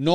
9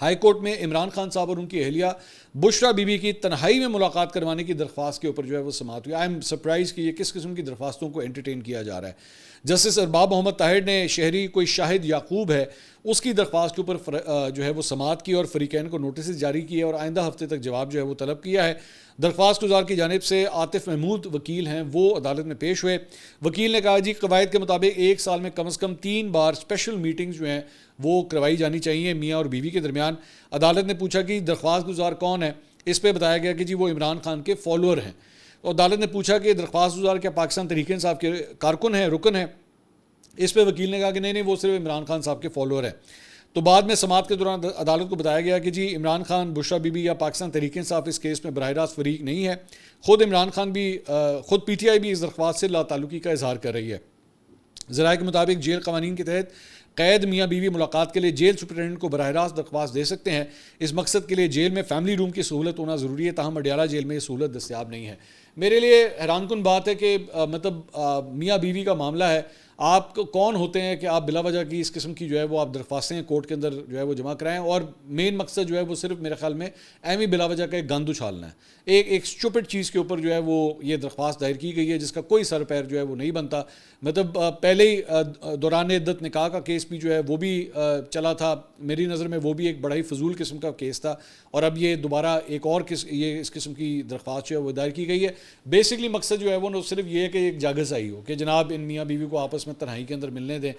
high court میں عمران خان صاحب اور ان کی اہلیہ بشرا بی بی کی تنہائی میں ملاقات کروانے کی درخواست کے اوپر جو ہے وہ سماعت ہوئی. آئی ایم سرپرائز کہ یہ کس قسم کی درخواستوں کو انٹرٹین کیا جا رہا ہے. جسٹس ارباب محمد طاہر نے شہری کوئی شاہد یعقوب ہے اس کی درخواست کے اوپر جو ہے وہ سماعت کی اور فریقین کو نوٹسز جاری کیے اور آئندہ ہفتے تک جواب جو ہے وہ طلب کیا ہے. درخواست گزار کی جانب سے عاطف محمود وکیل ہیں, وہ عدالت میں پیش ہوئے. وکیل نے کہا جی قواعد کے مطابق ایک سال میں کم از کم 3 بار اسپیشل میٹنگز جو ہیں وہ کروائی جانی چاہیے میاں اور بیوی کے درمیان. عدالت نے پوچھا کہ درخواست گزار کون ہے, اس پہ بتایا گیا کہ جی وہ عمران خان کے فالوور ہیں. عدالت نے پوچھا کہ درخواست گزار کیا پاکستان تحریک انصاف کے کارکن ہیں, رکن ہیں؟ اس پہ وکیل نے کہا کہ نہیں وہ صرف عمران خان صاحب کے فالوور ہیں. تو بعد میں سماعت کے دوران عدالت کو بتایا گیا کہ جی عمران خان, بشرا بی بی یا پاکستان تحریک انصاف اس کیس میں براہ راست فریق نہیں ہے. خود عمران خان بھی خود پی ٹی آئی بھی اس درخواست سے لا تعلقی کا اظہار کر رہی ہے. ذرائع کے مطابق جیل قوانین کے تحت قید میاں بیوی ملاقات کے لیے جیل سپرنٹینڈنٹ کو براہ راست درخواست دے سکتے ہیں. اس مقصد کے لیے جیل میں فیملی روم کی سہولت ہونا ضروری ہے, تاہم اڈیالہ جیل میں یہ سہولت دستیاب نہیں ہے. میرے لیے حیران کن بات ہے کہ میاں بیوی کا معاملہ ہے, آپ کون ہوتے ہیں کہ آپ بلا وجہ کی اس قسم کی جو ہے وہ آپ درخواستیں کورٹ کے اندر جو ہے وہ جمع کرائیں, اور مین مقصد جو ہے وہ صرف میرے خیال میں ایویں بلا وجہ کا ایک گند اچھالنا ہے. ایک اسٹوپڈ چیز کے اوپر جو ہے وہ یہ درخواست دائر کی گئی ہے جس کا کوئی سر پیر جو ہے وہ نہیں بنتا. پہلے ہی دوران عدت نکاح کا کیس بھی جو ہے وہ بھی چلا تھا, میری نظر میں وہ بھی ایک بڑا ہی فضول قسم کا کیس تھا, اور اب یہ دوبارہ ایک اور یہ اس قسم کی درخواست جو ہے وہ دائر کی گئی ہے. بیسکلی مقصد جو ہے وہ صرف یہ ہے کہ ایک جاگز آئی ہو کہ جناب ان میاں بیوی کو آپس میں تنہائی کے اندر ملنے دیں.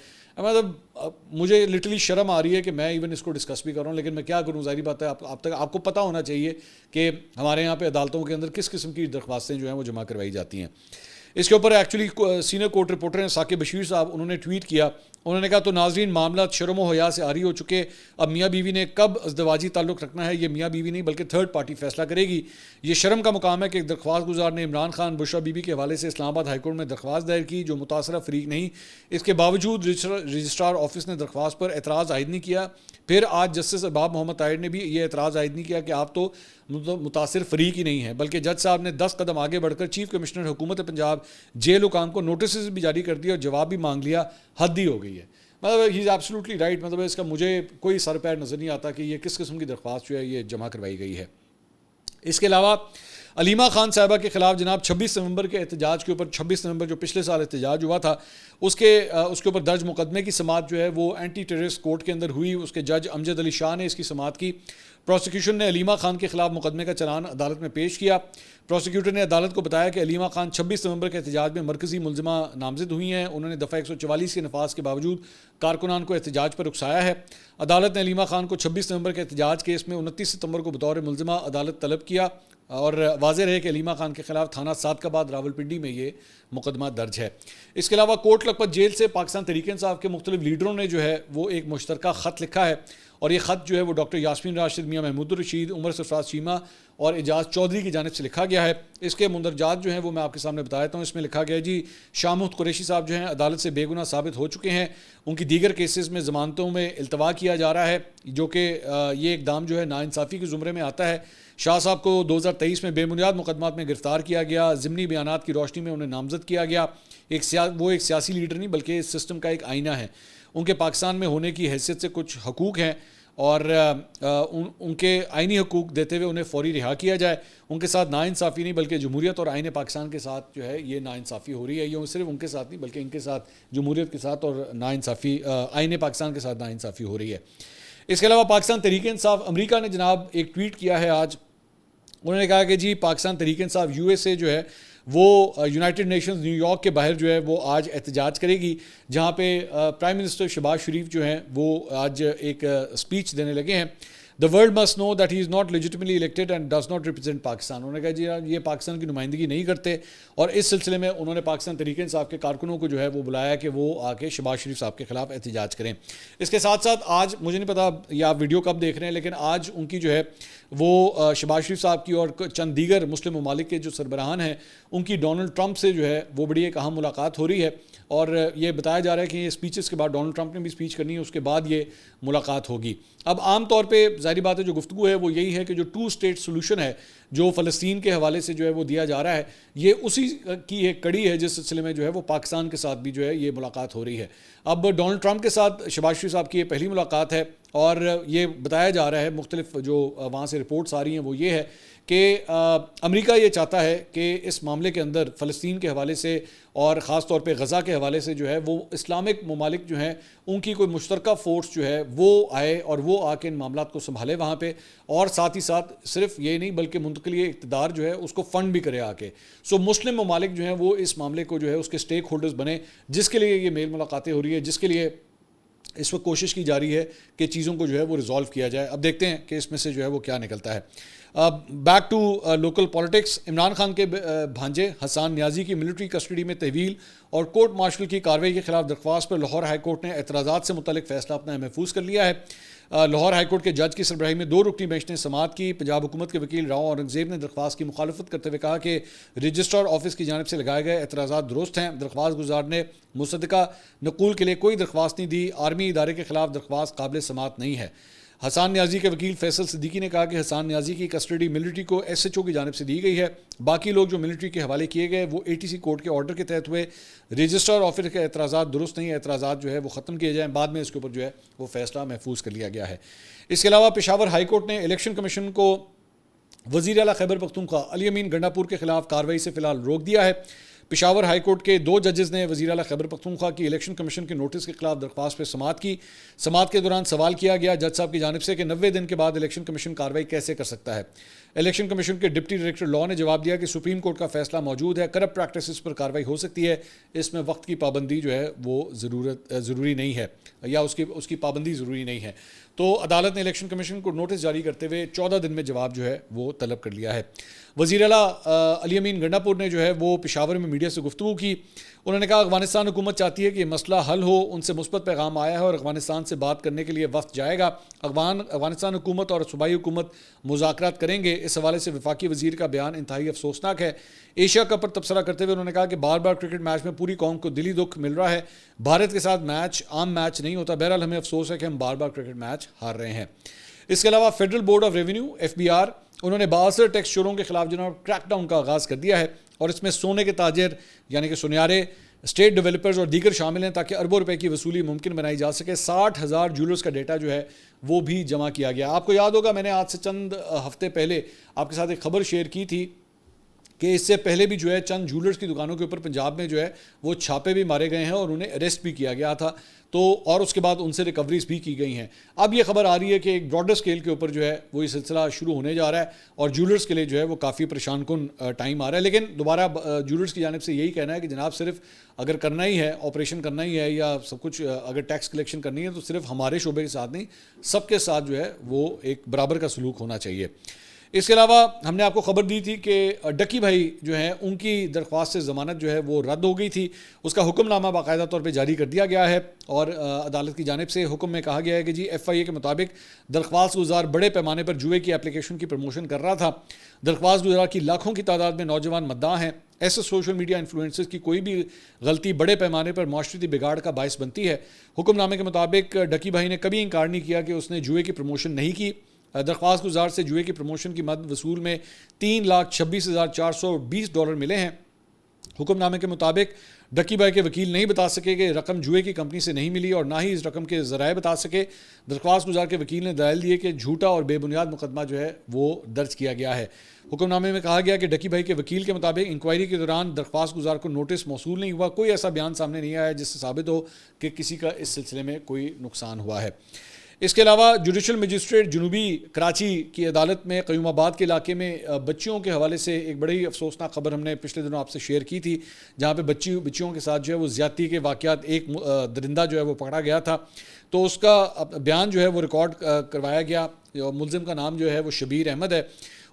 مجھے لٹرلی شرم آ رہی ہے کہ میں ایون اس کو ڈسکس بھی کر رہا ہوں, لیکن میں کیا کروں, ظاہری بات ہے آپ کو پتہ ہونا چاہیے کہ ہمارے یہاں پہ عدالتوں کے اندر کس قسم کی درخواستیں جو ہیں وہ جمع کروائی جاتی ہیں. اس کے اوپر ایکچولی سینئر کورٹ رپورٹر ہیں ثاقب بشیر صاحب, انہوں نے ٹویٹ کیا, انہوں نے کہا تو ناظرین معاملات شرم و حیا سے عاری ہو چکے, اب میاں بیوی نے کب ازدواجی تعلق رکھنا ہے یہ میاں بیوی نہیں بلکہ تھرڈ پارٹی فیصلہ کرے گی. یہ شرم کا مقام ہے کہ ایک درخواست گزار نے عمران خان بشرا بیوی کے حوالے سے اسلام آباد ہائی کورٹ میں درخواست دائر کی جو متاثرہ فریق نہیں, اس کے باوجود رجسٹرار آفس نے درخواست پر اعتراض عائد نہیں کیا. پھر آج جسٹس ارباب محمد طاہر نے بھی یہ اعتراض عائد نہیں کیا کہ آپ تو متاثر فریق ہی نہیں ہے, بلکہ جج صاحب نے 10 قدم آگے بڑھ کر چیف کمشنر حکومت پنجاب جیل حکام کو نوٹسز بھی جاری کر دیا اور جواب بھی مانگ لیا. حد ہی ہو گئی ہے. ہی از ایبسلیوٹلی رائٹ. اس کا مجھے کوئی سر پیر نظر نہیں آتا کہ یہ کس قسم کی درخواست جو ہے یہ جمع کروائی گئی ہے. اس کے علاوہ علیمہ خان صاحبہ کے خلاف جناب 26 نومبر کے احتجاج کے اوپر 26 نومبر جو پچھلے سال احتجاج ہوا تھا اس کے اوپر درج مقدمے کی سماعت جو ہے وہ اینٹی ٹیررسٹ کورٹ کے اندر ہوئی. اس کے جج امجد علی شاہ نے اس کی سماعت کی. پروسیکیوشن نے علیمہ خان کے خلاف مقدمے کا چلان عدالت میں پیش کیا. پروسیکیوٹر نے عدالت کو بتایا کہ علیمہ خان 26 نومبر کے احتجاج میں مرکزی ملزمہ نامزد ہوئی ہیں. انہوں نے دفعہ 144 کے نفاذ کے باوجود کارکنان کو احتجاج پر اکسایا ہے. عدالت نے علیمہ خان کو 26 نومبر کے احتجاج کیس میں 29 ستمبر کو بطور ملزمہ عدالت طلب کیا, اور واضح رہے کہ علیمہ خان کے خلاف تھانہ صادقاباد راولپنڈی میں یہ مقدمہ درج ہے. اس کے علاوہ کوٹ لکھپت جیل سے پاکستان تحریک انصاف کے مختلف لیڈروں نے جو ہے وہ ایک مشترکہ خط لکھا ہے, اور یہ خط جو ہے وہ ڈاکٹر یاسمین راشد, میاں محمود الرشید, عمر سرفراز چیمہ اور اعجاز چودھری کی جانب سے لکھا گیا ہے. اس کے مندرجات جو ہیں وہ میں آپ کے سامنے بتا دیتا ہوں. اس میں لکھا گیا جی شاہ محمود قریشی صاحب جو ہیں عدالت سے بے گناہ ثابت ہو چکے ہیں. ان کی دیگر کیسز میں ضمانتوں میں التوا کیا جا رہا ہے, جو کہ یہ اقدام جو ہے ناانصافی کے زمرے میں آتا ہے. شاہ صاحب کو 2023 میں بے بنیاد مقدمات میں گرفتار کیا گیا. ضمنی بیانات کی روشنی میں انہیں نامزد کیا گیا. وہ ایک سیاسی لیڈر نہیں بلکہ اس سسٹم کا ایک آئینہ ہے. ان کے پاکستان میں ہونے کی حیثیت سے کچھ حقوق ہیں, اور ان کے آئینی حقوق دیتے ہوئے انہیں فوری رہا کیا جائے. ان کے ساتھ ناانصافی نہیں بلکہ جمہوریت اور آئین پاکستان کے ساتھ جو ہے یہ ناانصافی ہو رہی ہے. یہ صرف ان کے ساتھ نہیں بلکہ ان کے ساتھ جمہوریت کے ساتھ اور ناانصافی آئین پاکستان کے ساتھ ناانصافی ہو رہی ہے. اس کے علاوہ پاکستان تحریک انصاف امریکہ نے جناب ایک ٹویٹ کیا ہے آج. انہوں نے کہا کہ جی Pakistan Tehreek Insaf U S A جو ہے وہ یونائٹڈ نیشنز نیو یارک کے باہر جو ہے وہ آج احتجاج کرے گی, جہاں پہ پرائم منسٹر شہباز شریف جو ہیں وہ آج ایک اسپیچ دینے لگے ہیں. The world must know that he is not legitimately elected and does not represent Pakistan. انہوں نے کہا جی یہ پاکستان کی نمائندگی نہیں کرتے, اور اس سلسلے میں انہوں نے پاکستان تحریک انصاف کے کارکنوں کو جو ہے وہ بلایا کہ وہ آ کے شہباز شریف صاحب کے خلاف احتجاج کریں. اس کے ساتھ ساتھ آج مجھے نہیں پتا یہ آپ ویڈیو کب دیکھ رہے ہیں, لیکن آج ان کی جو ہے وہ شہباز شریف صاحب کی اور چند دیگر مسلم ممالک کے جو سربراہان ہیں ان کی ڈونلڈ ٹرمپ سے جو ہے وہ بڑی ایک اہم ملاقات ہو رہی ہے. اور یہ بتایا جا رہا ہے کہ یہ اسپیچز کے بعد ڈونلڈ ٹرمپ نے بھی اسپیچ کرنی ہے, اس کے بعد یہ ملاقات ہوگی. اب عام طور پہ ظاہری بات ہے جو گفتگو ہے وہ یہی ہے کہ جو 2 اسٹیٹ سولوشن ہے جو فلسطین کے حوالے سے جو ہے وہ دیا جا رہا ہے, یہ اسی کی ایک کڑی ہے جس سلسلے میں جو ہے وہ پاکستان کے ساتھ بھی جو ہے یہ ملاقات ہو رہی ہے. اب ڈونلڈ ٹرمپ کے ساتھ شہباز شریف صاحب کی یہ پہلی ملاقات ہے, اور یہ بتایا جا رہا ہے، مختلف جو وہاں سے رپورٹس آ رہی ہیں وہ یہ ہے کہ امریکہ یہ چاہتا ہے کہ اس معاملے کے اندر فلسطین کے حوالے سے اور خاص طور پہ غزہ کے حوالے سے جو ہے وہ اسلامک ممالک جو ہیں ان کی کوئی مشترکہ فورس جو ہے وہ آئے اور وہ آ کے ان معاملات کو سنبھالے وہاں پہ، اور ساتھ ہی ساتھ صرف یہ نہیں بلکہ منتقلی اقتدار جو ہے اس کو فنڈ بھی کرے آ کے. سو مسلم ممالک جو ہیں وہ اس معاملے کو جو ہے اس کے سٹیک ہولڈرز بنے، جس کے لیے یہ میل ملاقاتیں ہو رہی ہے، جس کے لیے اس وقت کوشش کی جا رہی ہے کہ چیزوں کو جو ہے وہ ریزالو کیا جائے. اب دیکھتے ہیں کہ اس میں سے جو ہے وہ کیا نکلتا ہے. Back to local politics. Imran Khan کے بھانجے حسان نیازی کی ملٹری کسٹڈی میں تحویل اور کورٹ مارشل کی کارروائی کے خلاف درخواست پر لاہور ہائی کورٹ نے اعتراضات سے متعلق فیصلہ اپنا محفوظ کر لیا ہے. لاہور ہائی کورٹ کے جج کی سربراہی میں 2 رکنی بینچ نے سماعت کی. پنجاب حکومت کے وکیل راؤ اورنگزیب نے درخواست کی مخالفت کرتے ہوئے کہا کہ رجسٹرار آفس کی جانب سے لگائے گئے اعتراضات درست ہیں. درخواست گزار نے مصدقہ نقول کے لیے کوئی درخواست نہیں دی. آرمی ادارے کے خلاف درخواست قابل سماعت نہیں ہے. حسان نیازی کے وکیل فیصل صدیقی نے کہا کہ حسان نیازی کی کسٹڈی ملٹری کو ایس ایچ او کی جانب سے دی گئی ہے. باقی لوگ جو ملٹری کے حوالے کیے گئے وہ اے ٹی سی کورٹ کے آرڈر کے تحت ہوئے. رجسٹرار آفس کے اعتراضات درست نہیں، اعتراضات جو ہے وہ ختم کیے جائیں. بعد میں اس کے اوپر جو ہے وہ فیصلہ محفوظ کر لیا گیا ہے. اس کے علاوہ پشاور ہائی کورٹ نے الیکشن کمیشن کو وزیر اعلیٰ خیبر پختونخوا علی امین گنڈا پور کے خلاف کارروائی سے فی الحال روک دیا ہے. پشاور ہائی کورٹ کے 2 ججز نے وزیر اعلیٰ خیبر پختونخوا کی الیکشن کمیشن کے نوٹس کے خلاف درخواست پہ سماعت کی. سماعت کے دوران سوال کیا گیا جج صاحب کی جانب سے کہ 90 دن کے بعد الیکشن کمیشن کارروائی کیسے کر سکتا ہے. الیکشن کمیشن کے ڈپٹی ڈائریکٹر لاء نے جواب دیا کہ سپریم کورٹ کا فیصلہ موجود ہے، کرپٹ پریکٹسز پر کارروائی ہو سکتی ہے، اس میں وقت کی پابندی جو ہے وہ ضروری نہیں ہے، یا اس کی پابندی ضروری نہیں ہے. تو عدالت نے الیکشن کمیشن کو نوٹس جاری کرتے ہوئے 14 دن میں جواب جو ہے وہ طلب کر لیا ہے. وزیر اعلیٰ علی امین گنڈا پور نے جو ہے وہ پشاور میں میڈیا سے گفتگو کی. انہوں نے کہا افغانستان حکومت چاہتی ہے کہ یہ مسئلہ حل ہو. ان سے مثبت پیغام آیا ہے اور افغانستان سے بات کرنے کے لیے وقت جائے گا. افغانستان حکومت اور صوبائی حکومت مذاکرات کریں گے. اس حوالے سے وفاقی وزیر کا بیان انتہائی افسوسناک ہے. ایشیا کپ پر تبصرہ کرتے ہوئے انہوں نے کہا کہ بار بار کرکٹ میچ میں پوری قوم کو دلی دکھ مل رہا ہے. بھارت کے ساتھ میچ عام میچ نہیں ہوتا. بہرحال ہمیں افسوس ہے کہ ہم بار بار کرکٹ میچ ہار رہے ہیں. اس کے علاوہ federal board of revenue FBR انہوں نے بااثر ٹیکس چوروں کے خلاف جناب کریک ڈاؤن کا آغاز کر دیا ہے، اور اس میں سونے کے تاجر یعنی کہ سنیارے، اسٹیٹ ڈیولپرز اور دیگر شامل ہیں تاکہ اربوں روپے کی وصولی ممکن بنائی جا سکے. 60,000 جولرز کا ڈیٹا جو ہے وہ بھی جمع کیا گیا. آپ کو یاد ہوگا میں نے آج سے چند ہفتے پہلے آپ کے ساتھ ایک خبر شیئر کی تھی کہ اس سے پہلے بھی جو ہے چند جولرز کی دکانوں کے اوپر پنجاب میں جو ہے وہ چھاپے بھی مارے گئے ہیں اور انہیں اریسٹ بھی کیا گیا تھا. تو اور اس کے بعد ان سے ریکوریز بھی کی گئی ہیں. اب یہ خبر آ رہی ہے کہ ایک براڈر اسکیل کے اوپر جو ہے وہ یہ سلسلہ شروع ہونے جا رہا ہے اور جولرز کے لیے جو ہے وہ کافی پریشان کن ٹائم آ رہا ہے. لیکن دوبارہ جولرز کی جانب سے یہی کہنا ہے کہ جناب صرف اگر کرنا ہی ہے، آپریشن کرنا ہی ہے یا سب کچھ اگر ٹیکس کلیکشن کرنی ہے تو صرف ہمارے شعبے کے ساتھ نہیں، سب کے ساتھ جو ہے وہ ایک برابر کا سلوک ہونا چاہیے. اس کے علاوہ ہم نے آپ کو خبر دی تھی کہ ڈکی بھائی جو ہیں ان کی درخواست سے ضمانت جو ہے وہ رد ہو گئی تھی. اس کا حکم نامہ باقاعدہ طور پہ جاری کر دیا گیا ہے اور عدالت کی جانب سے حکم میں کہا گیا ہے کہ جی FIA کے مطابق درخواست گزار بڑے پیمانے پر جوئے کی اپلیکیشن کی پروموشن کر رہا تھا. درخواست گزار کی لاکھوں کی تعداد میں نوجوان مداح ہیں. ایسے سوشل میڈیا انفلوئنسرز کی کوئی بھی غلطی بڑے پیمانے پر معاشرتی بگاڑ کا باعث بنتی ہے. حکم نامے کے مطابق ڈکی بھائی نے کبھی انکار نہیں کیا کہ اس نے جوئے کی پروموشن نہیں کی. درخواست گزار سے جوئے کی پروموشن کی مد وصول میں $3,26,420 ملے ہیں. حکم نامے کے مطابق ڈکی بھائی کے وکیل نہیں بتا سکے کہ رقم جوئے کی کمپنی سے نہیں ملی اور نہ ہی اس رقم کے ذرائع بتا سکے. درخواست گزار کے وکیل نے دلائل دیے کہ جھوٹا اور بے بنیاد مقدمہ جو ہے وہ درج کیا گیا ہے. حکم نامے میں کہا گیا کہ ڈکی بھائی کے وکیل کے مطابق انکوائری کے دوران درخواست گزار کو نوٹس موصول نہیں ہوا. کوئی ایسا بیان سامنے نہیں آیا جس سے ثابت ہو کہ کسی کا اس سلسلے میں کوئی نقصان ہوا ہے. اس کے علاوہ جوڈیشل مجسٹریٹ جنوبی کراچی کی عدالت میں قیوم آباد کے علاقے میں بچیوں کے حوالے سے ایک بڑی افسوسناک خبر ہم نے پچھلے دنوں آپ سے شیئر کی تھی، جہاں پہ بچیوں کے ساتھ جو ہے وہ زیادتی کے واقعات، ایک درندہ جو ہے وہ پکڑا گیا تھا تو اس کا بیان جو ہے وہ ریکارڈ کروایا گیا. ملزم کا نام جو ہے وہ شبیر احمد ہے.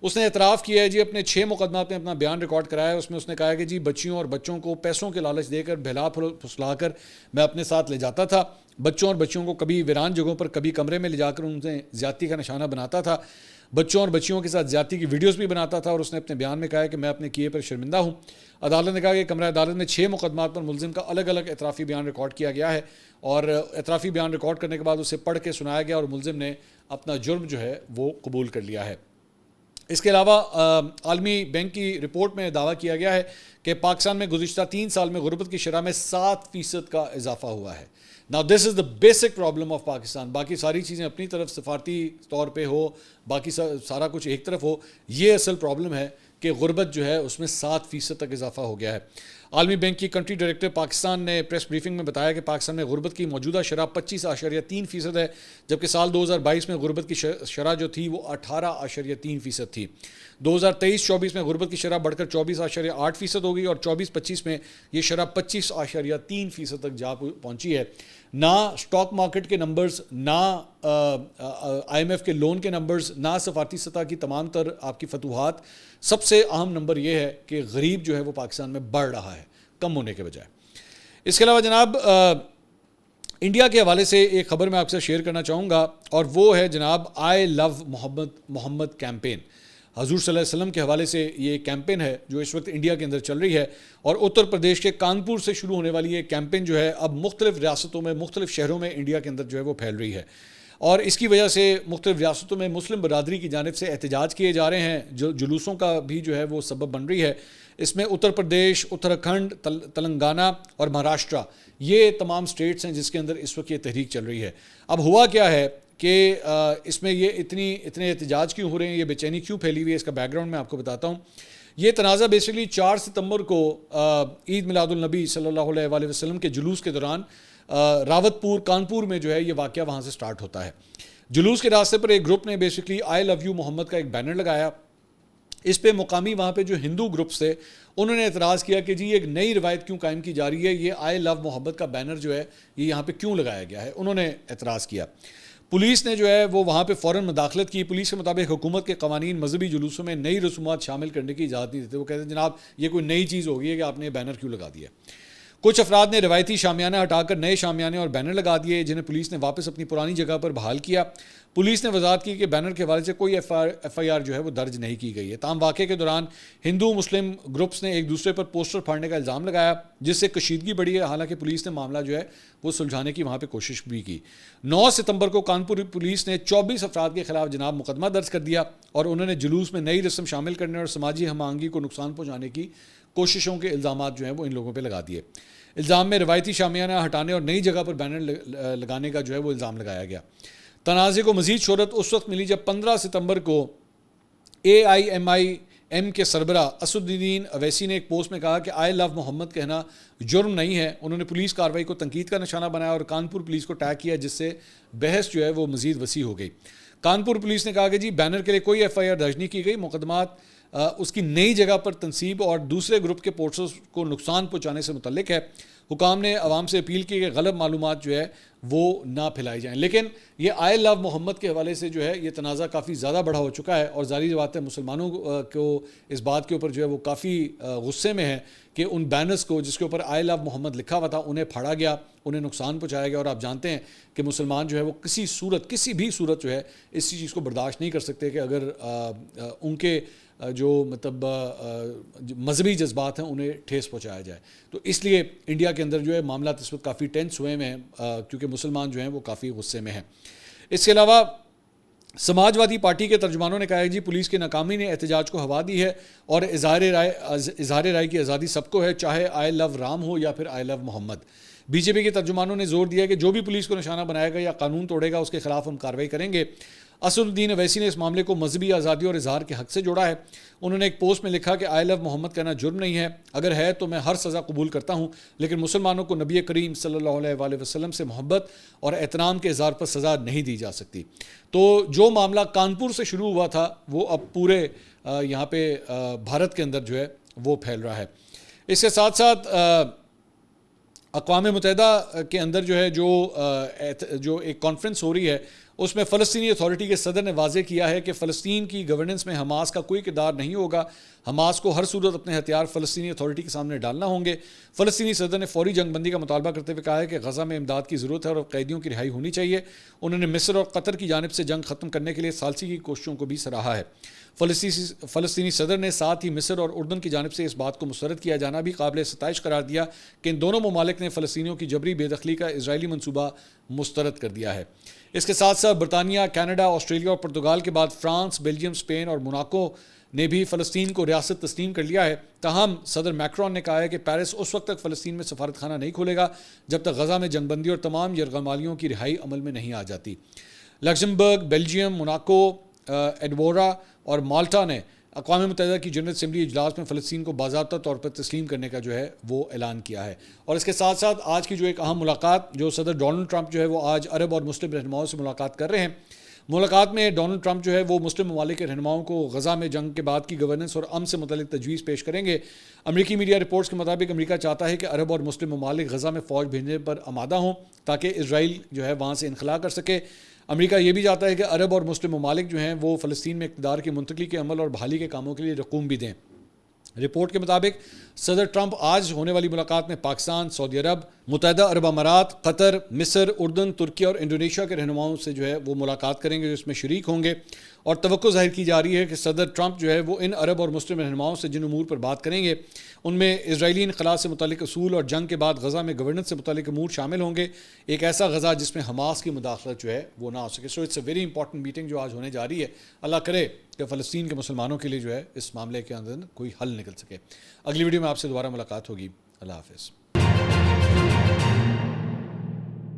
اس نے اعتراف کیا ہے جی اپنے 6 مقدمات میں اپنا بیان ریکارڈ کرایا ہے. اس میں اس نے کہا ہے کہ جی بچیوں اور بچوں کو پیسوں کے لالچ دے کر بہلا پھسلا کر میں اپنے ساتھ لے جاتا تھا. بچوں کو کبھی ویران جگہوں پر کبھی کمرے میں لے جا کر ان سے زیادتی کا نشانہ بناتا تھا. بچوں اور بچیوں کے ساتھ زیادتی کی ویڈیوز بھی بناتا تھا اور اس نے اپنے بیان میں کہا ہے کہ میں اپنے کیے پر شرمندہ ہوں. عدالت نے کہا کہ کمرہ عدالت میں 6 مقدمات پر ملزم کا الگ الگ اعترافی بیان ریکارڈ کیا گیا ہے اور اعترافی بیان ریکارڈ کرنے کے بعد اسے پڑھ کے سنایا گیا اور ملزم نے اپنا جرم جو ہے وہ قبول کر لیا ہے. اس کے علاوہ عالمی بینک کی رپورٹ میں دعویٰ کیا گیا ہے کہ پاکستان میں گزشتہ 3 سال میں غربت کی شرح میں 7% کا اضافہ ہوا ہے. Now this is the basic problem of Pakistan. باقی ساری چیزیں اپنی طرف سفارتی طور پہ ہو, باقی سارا کچھ ایک طرف ہو, یہ اصل پرابلم ہے کہ غربت جو ہے اس میں 7% تک اضافہ ہو گیا ہے. عالمی بینک کی کنٹری ڈائریکٹر پاکستان نے پریس بریفنگ میں بتایا کہ پاکستان میں غربت کی موجودہ شرح 25.3% ہے, جبکہ سال 2022 میں غربت کی شرح جو تھی وہ 18.3% تھی. 2023-24 میں غربت کی شرح بڑھ کر 24.8% ہو گئی اور 24-25 میں یہ شرح 25.3% تک جا پہنچی ہے. نہ اسٹاک مارکیٹ کے نمبرز, نہ آئی ایم ایف کے لون کے نمبرز, نہ سفارتی سطح کی تمام تر آپ کی فتوحات, سب سے اہم نمبر یہ ہے کہ غریب جو ہے وہ پاکستان میں بڑھ رہا ہے کم ہونے کے بجائے. اس کے علاوہ جناب انڈیا کے حوالے سے ایک خبر میں آپ سے شیئر کرنا چاہوں گا, اور وہ ہے جناب آئی لو محمد کیمپین. حضور صلی اللہ علیہ وسلم کے حوالے سے یہ ایک کیمپین ہے جو اس وقت انڈیا کے اندر چل رہی ہے, اور اتر پردیش کے کانپور سے شروع ہونے والی یہ کیمپین جو ہے اب مختلف ریاستوں میں, مختلف شہروں میں انڈیا کے اندر جو ہے وہ پھیل رہی ہے, اور اس کی وجہ سے مختلف ریاستوں میں مسلم برادری کی جانب سے احتجاج کیے جا رہے ہیں, جو جلوسوں کا بھی جو ہے وہ سبب بن رہی ہے. اس میں اتر پردیش, اتراکھنڈ, تلنگانہ اور مہاراشٹرا, یہ تمام سٹیٹس ہیں جس کے اندر اس وقت یہ تحریک چل رہی ہے. اب ہوا کیا ہے کہ اس میں یہ اتنے احتجاج کیوں ہو رہے ہیں, یہ بے چینی کیوں پھیلی ہوئی ہے, اس کا بیک گراؤنڈ میں آپ کو بتاتا ہوں. یہ تنازع بیسیکلی 4 ستمبر کو عید میلاد النبی صلی اللہ علیہ وآلہ وسلم کے جلوس کے دوران راوت پور کانپور میں جو ہے یہ واقعہ وہاں سے سٹارٹ ہوتا ہے. جلوس کے راستے پر ایک گروپ نے بیسیکلی آئی لو یو محمد کا ایک بینر لگایا. اس پہ مقامی وہاں پہ جو ہندو گروپس تھے انہوں نے اعتراض کیا کہ جی یہ ایک نئی روایت کیوں قائم کی جا رہی ہے, یہ آئی لو محمد کا بینر جو ہے یہ یہاں پہ کیوں لگایا گیا ہے, انہوں نے اعتراض کیا. پولیس نے جو ہے وہ وہاں پہ فوراً مداخلت کی. پولیس کے مطابق حکومت کے قوانین مذہبی جلوسوں میں نئی رسومات شامل کرنے کی اجازت نہیں دیتے. وہ کہتے ہیں جناب یہ کوئی نئی چیز ہو گئی ہے کہ آپ نے بینر کیوں لگا دیا. کچھ افراد نے روایتی شامیانہ ہٹا کر نئے شامیانے اور بینر لگا دیے, جنہیں پولیس نے واپس اپنی پرانی جگہ پر بحال کیا. پولیس نے وضاحت کی کہ بینر کے حوالے سے کوئی ایف آئی آر جو ہے وہ درج نہیں کی گئی ہے. تاہم واقعے کے دوران ہندو مسلم گروپس نے ایک دوسرے پر پوسٹر پھاڑنے کا الزام لگایا, جس سے کشیدگی بڑھی ہے. حالانکہ پولیس نے معاملہ جو ہے وہ سلجھانے کی وہاں پہ کوشش بھی کی. 9 ستمبر کو کانپور پولیس نے 24 افراد کے خلاف جناب مقدمہ درج کر دیا, اور انہوں نے جلوس میں نئی رسم شامل کرنے اور سماجی ہم آہنگی کو نقصان پہنچانے کی کوششوں کے الزامات جو ہیں وہ ان لوگوں پہ لگا دیے. الزام میں روایتی شامیانہ ہٹانے اور نئی جگہ پر بینر لگانے کا جو ہے وہ الزام لگایا گیا. تنازع کو مزید شہرت اس وقت ملی جب 15 ستمبر کو AIMIM کے سربراہ اسد الدین اویسی نے ایک پوسٹ میں کہا کہ آئی لو محمد کہنا جرم نہیں ہے. انہوں نے پولیس کارروائی کو تنقید کا نشانہ بنایا اور کانپور پولیس کو ٹیگ کیا, جس سے بحث جو ہے وہ مزید وسیع ہو گئی. کانپور پولیس نے کہا کہ جی بینر کے لیے کوئی ایف آئی آر درج نہیں کی گئی. مقدمات اس کی نئی جگہ پر تنصیب اور دوسرے گروپ کے پوسٹرز کو نقصان پہنچانے سے متعلق ہے. حکام نے عوام سے اپیل کی کہ غلط معلومات جو ہے وہ نہ پھیلائی جائیں. لیکن یہ آئی لو محمد کے حوالے سے جو ہے یہ تنازع کافی زیادہ بڑا ہو چکا ہے, اور ظاہر بات ہے مسلمانوں کو اس بات کے اوپر جو ہے وہ کافی غصے میں ہے کہ ان بینرز کو جس کے اوپر آئی لو محمد لکھا ہوا تھا انہیں پھاڑا گیا, انہیں نقصان پہنچایا گیا. اور آپ جانتے ہیں کہ مسلمان جو ہے وہ کسی بھی صورت جو ہے اس چیز کو برداشت نہیں کر سکتے کہ اگر ان کے جو مطلب مذہبی جذبات ہیں انہیں ٹھیس پہنچایا جائے. تو اس لیے انڈیا کے اندر جو ہے معاملات اس وقت کافی ٹینس ہوئے ہیں, کیونکہ مسلمان جو ہیں وہ کافی غصے میں ہیں. اس کے علاوہ سماجوادی پارٹی کے ترجمانوں نے کہا ہے جی پولیس کی ناکامی نے احتجاج کو ہوا دی ہے, اور اظہار رائے کی آزادی سب کو ہے, چاہے آئی لو رام ہو یا پھر آئی لو محمد. بی جے پی کے ترجمانوں نے زور دیا کہ جو بھی پولیس کو نشانہ بنائے گا یا قانون توڑے گا اس کے خلاف ہم کارروائی کریں گے. اسد الدین اویسی نے اس معاملے کو مذہبی آزادی اور اظہار کے حق سے جوڑا ہے. انہوں نے ایک پوسٹ میں لکھا کہ آئی لو محمد کہنا جرم نہیں ہے, اگر ہے تو میں ہر سزا قبول کرتا ہوں, لیکن مسلمانوں کو نبی کریم صلی اللہ علیہ وآلہ وسلم سے محبت اور احترام کے اظہار پر سزا نہیں دی جا سکتی. تو جو معاملہ کانپور سے شروع ہوا تھا وہ اب پورے یہاں پہ بھارت کے اندر جو ہے وہ پھیل رہا ہے. اس کے ساتھ ساتھ اقوام متحدہ کے اندر جو ہے جو ایک کانفرنس ہو رہی ہے اس میں فلسطینی اتھارٹی کے صدر نے واضح کیا ہے کہ فلسطین کی گورننس میں حماس کا کوئی کردار نہیں ہوگا. حماس کو ہر صورت اپنے ہتھیار فلسطینی اتھارٹی کے سامنے ڈالنا ہوں گے. فلسطینی صدر نے فوری جنگ بندی کا مطالبہ کرتے ہوئے کہا ہے کہ غزہ میں امداد کی ضرورت ہے اور قیدیوں کی رہائی ہونی چاہیے. انہوں نے مصر اور قطر کی جانب سے جنگ ختم کرنے کے لیے ثالثی کی کوششوں کو بھی سراہا ہے. فلسطینی صدر نے ساتھ ہی مصر اور اردن کی جانب سے اس بات کو مسترد کیا جانا بھی قابل ستائش قرار دیا کہ ان دونوں ممالک نے فلسطینیوں کی جبری بے دخلی کا اسرائیلی منصوبہ مسترد کر دیا ہے. اس کے ساتھ ساتھ برطانیہ، کینیڈا، آسٹریلیا اور پرتگال کے بعد فرانس، بیلجیم، اسپین اور موناکو نے بھی فلسطین کو ریاست تسلیم کر لیا ہے۔ تاہم صدر میکرون نے کہا ہے کہ پیرس اس وقت تک فلسطین میں سفارت خانہ نہیں کھولے گا جب تک غزہ میں جنگ بندی اور تمام یرغمالیوں کی رہائی عمل میں نہیں آ جاتی۔ لکسمبرگ، بیلجیم، موناکو، ایڈورا اور مالٹا نے اقوام متحدہ کی جنرل اسمبلی اجلاس میں فلسطین کو باضابطہ طور پر تسلیم کرنے کا جو ہے وہ اعلان کیا ہے۔ اور اس کے ساتھ ساتھ آج کی جو ایک اہم ملاقات جو صدر ڈونلڈ ٹرمپ جو ہے وہ آج عرب اور مسلم رہنماؤں سے ملاقات کر رہے ہیں۔ ملاقات میں ڈونلڈ ٹرمپ جو ہے وہ مسلم ممالک کے رہنماؤں کو غزہ میں جنگ کے بعد کی گورننس اور امن سے متعلق تجویز پیش کریں گے۔ امریکی میڈیا رپورٹس کے مطابق امریکہ چاہتا ہے کہ عرب اور مسلم ممالک غزہ میں فوج بھیجنے پر آمادہ ہوں تاکہ اسرائیل جو ہے وہاں سے انخلا کر سکے۔ امریکہ یہ بھی چاہتا ہے کہ عرب اور مسلم ممالک جو ہیں وہ فلسطین میں اقتدار کی منتقلی کے عمل اور بحالی کے کاموں کے لیے رقوم بھی دیں۔ رپورٹ کے مطابق صدر ٹرمپ آج ہونے والی ملاقات میں پاکستان، سعودی عرب، متحدہ عرب امارات، قطر، مصر، اردن، ترکی اور انڈونیشیا کے رہنماؤں سے جو ہے وہ ملاقات کریں گے، جو اس میں شریک ہوں گے۔ اور توقع ظاہر کی جا رہی ہے کہ صدر ٹرمپ جو ہے وہ ان عرب اور مسلم رہنماؤں سے جن امور پر بات کریں گے ان میں اسرائیلی انخلا سے متعلق اصول اور جنگ کے بعد غزہ میں گورننس سے متعلق امور شامل ہوں گے، ایک ایسا غزہ جس میں حماس کی مداخلت جو ہے وہ نہ ہو سکے۔ So it's a very important meeting جو آج ہونے جا رہی ہے۔ اللہ کرے کہ فلسطین کے مسلمانوں کے لیے جو ہے اس معاملے کے اندر کوئی حل نکل سکے۔ اگلی ویڈیو میں آپ سے دوبارہ ملاقات ہوگی۔ اللہ حافظ۔